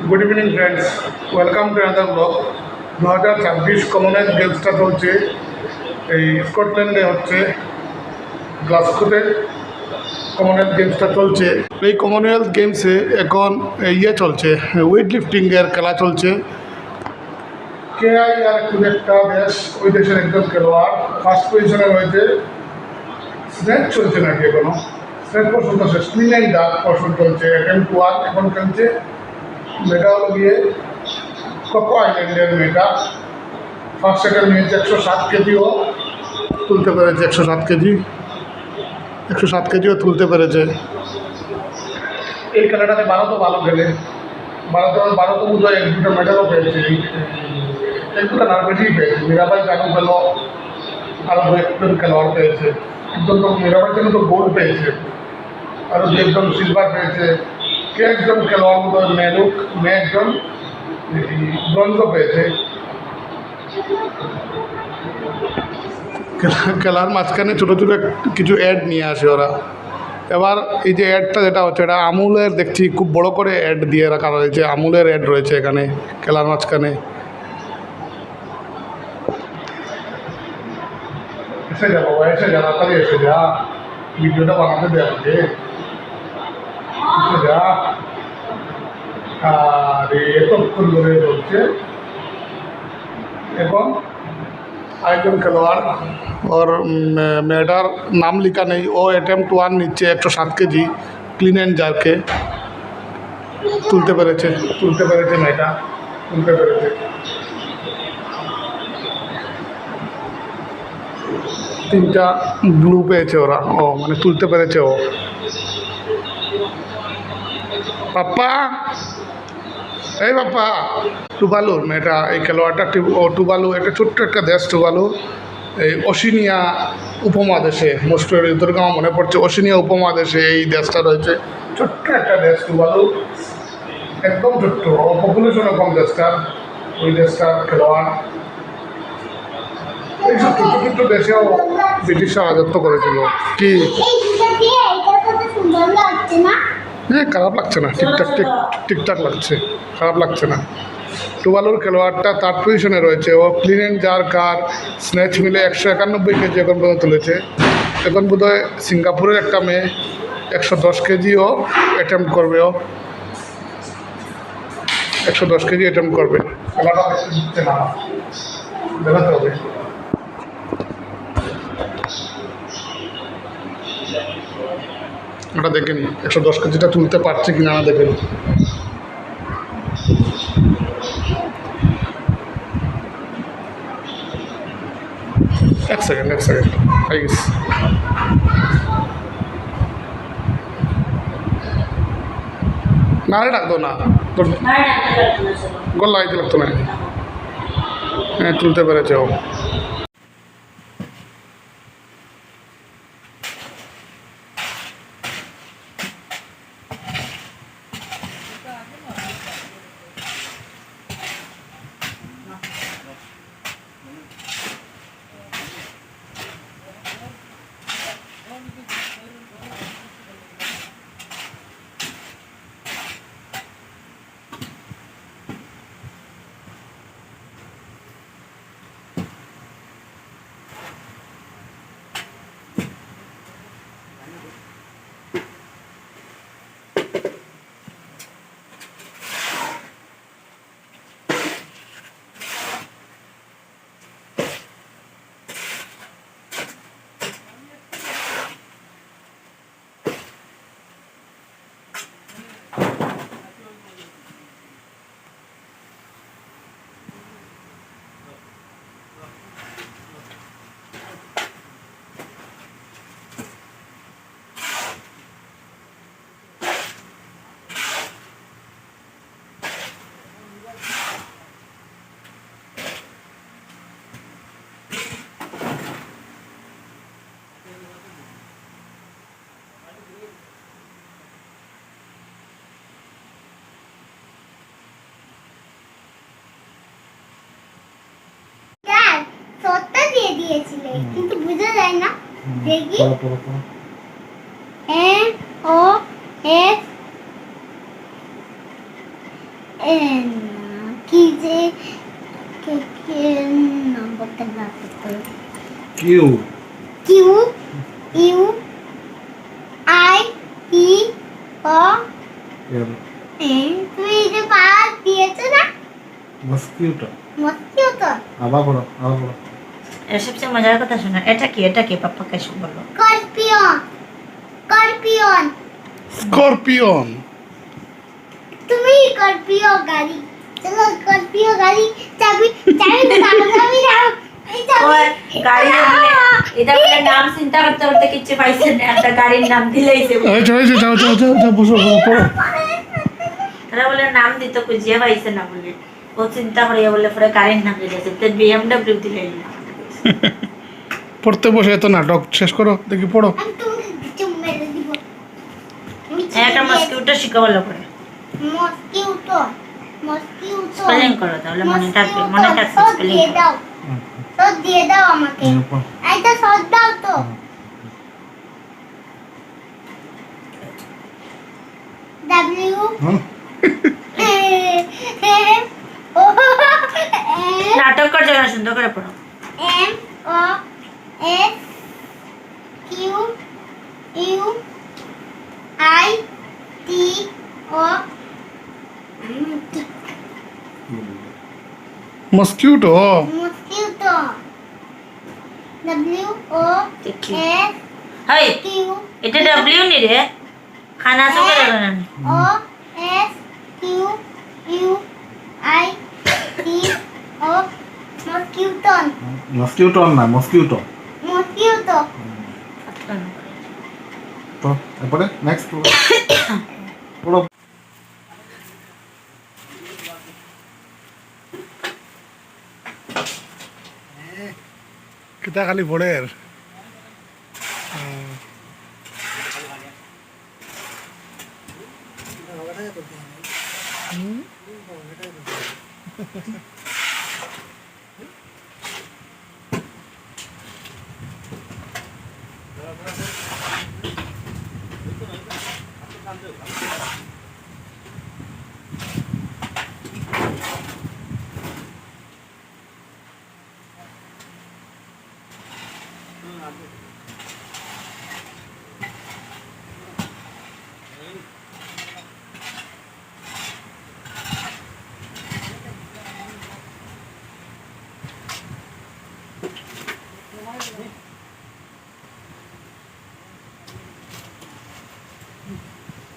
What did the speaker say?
Good evening friends, welcome to another blog. 2026 Commonwealth গেমসটা চলছে, এই স্কটল্যান্ডে হচ্ছে গ্লাসগোতে কমনওয়েলথ গেমসটা চলছে। এই কমনওয়েলথ গেমসে এখন চলছে, ওয়েট লিফটিংয়ের খেলা চলছে। কেআই আর খুব একটা দেশ, ওই দেশের একজন খেলোয়াড় ফার্স্ট পজিশনে রয়েছে। স্নেক চলছে নাকি এখনো, স্নেক পর্ষণ চলছে, স্পিন অ্যান্ড ডাক পর্ষণ চলছে। এখন চলছে মেয়েটা হলো গিয়ে কোকো আইল্যান্ডের মেয়েটা। ফার্স্ট সেকেন্ড নিয়েছে 107 কেজিও তুলতে পেরেছে, 107 কেজিও তুলতে পেরেছে। এই খেলাটাতে ভারতও ভালো খেলে, ভারত বোধহয় 1-2টা মেডেলও পেয়েছে, 1-2টা না বেশি পেয়েছে। মীরাবাই চানু পেল, আরও 2-1জন খেলোয়াড় পেয়েছে। একজন তো মীরাবাই চানু তো গোল্ড পেয়েছে, আরও 2-1জন সিলভার পেয়েছে। কে একজন খেলোয়াড় বোধহয় মেয়ে একজন ব্রোঞ্জও পেয়েছে। খেলার মাঝখানে ছোটো ছোটো কিছু অ্যাড নিয়ে আসে ওরা। এবার এই যে অ্যাডটা যেটা হচ্ছে, এটা আমুলের দেখছি খুব বড় করে অ্যাড দিয়ে রাখা রয়েছে, আমুলের অ্যাড রয়েছে এখানে খেলার মাঝখানে। এসে যা বাবা, এসে যা, তাড়াতাড়ি এসে যা, ভিডিওটা বানাতে দেওয়া আছে, এসে যা। আর এতক্ষণ ধরে চলছে। এখন আরেকজন খেলোয়াড়, ওর মেয়েটার নাম লেখা নেই, ও অ্যাটেম্প্ট 1 নিচ্ছে 107 কেজি ক্লিন অ্যান্ড জার্কে তুলতে পেরেছে মেয়েটা, তুলতে পেরেছে। তিনটা ব্লু পেয়েছে ওরা, মানে তুলতে পেরেছে ও। পাপ্পা, এই বাপ্পা, টুভালুর মেয়েটা, এই খেলোয়াড়টা টুভালু, একটা ছোট্ট একটা দেশ টুভালু, এই ওশেনিয়া উপমহাদেশে, মোস্ট দুর্গা মনে পড়ছে, ওশেনিয়া উপমহাদেশে এই দেশটা রয়েছে। ছোট্ট একটা দেশ টুভালু, একদম ছোট্ট, পপুলেশনও কম দেশটার। ওই দেশটার খেলোয়াড়। এইসব ছোট্ট ছোট্ট দেশেও ব্রিটিশরা রাজত্ব করেছিল। কি হ্যাঁ, খারাপ লাগছে না, ঠিকঠাক লাগছে, খারাপ লাগছে না। টুভালুর খেলোয়াড়টা 3rd পজিশনে রয়েছে। ও ক্লিন অ্যান্ড জার্ক আর স্ন্যাচ মিলে 191 কেজি এখন পর্যন্ত তুলেছে। এখন বোধহয় সিঙ্গাপুরের একটা মেয়ে 110 কেজিও অ্যাটেম্প্ট করবে, ও 110 কেজি অ্যাটেম্প্ট করবে। খেলাটা জিততে না, দেখাতে হবে। ওটা দেখে নি 110 কেজিটা তুলতে পারছে কি না দেখে নি। এক সেকেন্ড হয়ে গেছে। না রে, ডাকতো না, গোল লাগাইতে লাগতো না। হ্যাঁ, তুলতে পেরেছে ও। দিয়েছিলে কিন্তু বুঝা যায় না। দেখি এ ও এস কি যে নম্বরটা বার করতে হবে। Q Q U I E O এর তুমি যে পাঁচ দিয়েছো না মস্কিউটো মস্কিও তো আবার বলো এর সবচেয়ে মজার কথা শোনো, এটা কি পাপ্পাকে শুন বলো। Scorpion scorpion scorpion. তুমি স্করপিও গাড়ি চলো স্করপিও গাড়ি চাবি চাবি দাও চাবি দাও এই ওই চাবি গাড়ি বলে এটা বলে নাম চিন্তা করতে করতে কিচ্ছু পাইছে না, একটা গাড়ির নাম দিলেই সে হয়েছে হয়েছে, যাও যাও যাও যাও, বসো বসো, পড়ো। তারা বলে নাম দিত খুঁজিয়ে পাইছে না বলে ও চিন্তা করিয়া বলে পরে গাড়ির নাম দিয়েছে, তো BMW দিলে পড়তে বসে এত নাটক শেষ করো, দেখি পড়ো। আমি তোমাকে কিছু মেরে দিব একটা মস্কিউটো শিখা ভালো করে মস্কিউটো মস্কিউটো স্পেলিং করো, তাহলে মনে থাকবে, মনে থাকবে সব স্পেলিং দিয়ে দাও সব দিয়ে দাও আমাকে এইটা সব দাও তো W O নাটক করছে না, সুন্দর করে পড়ো। M O S Q U I T O mosquito. mosquito W O S হাই Q এটা W নি রে, খানা তো করে না। O S Q U I T O mosquito mosquito না মস্কিউটো mosquito তো এরপরে নেক্সট পড়ো কিতা খালি পড়ের।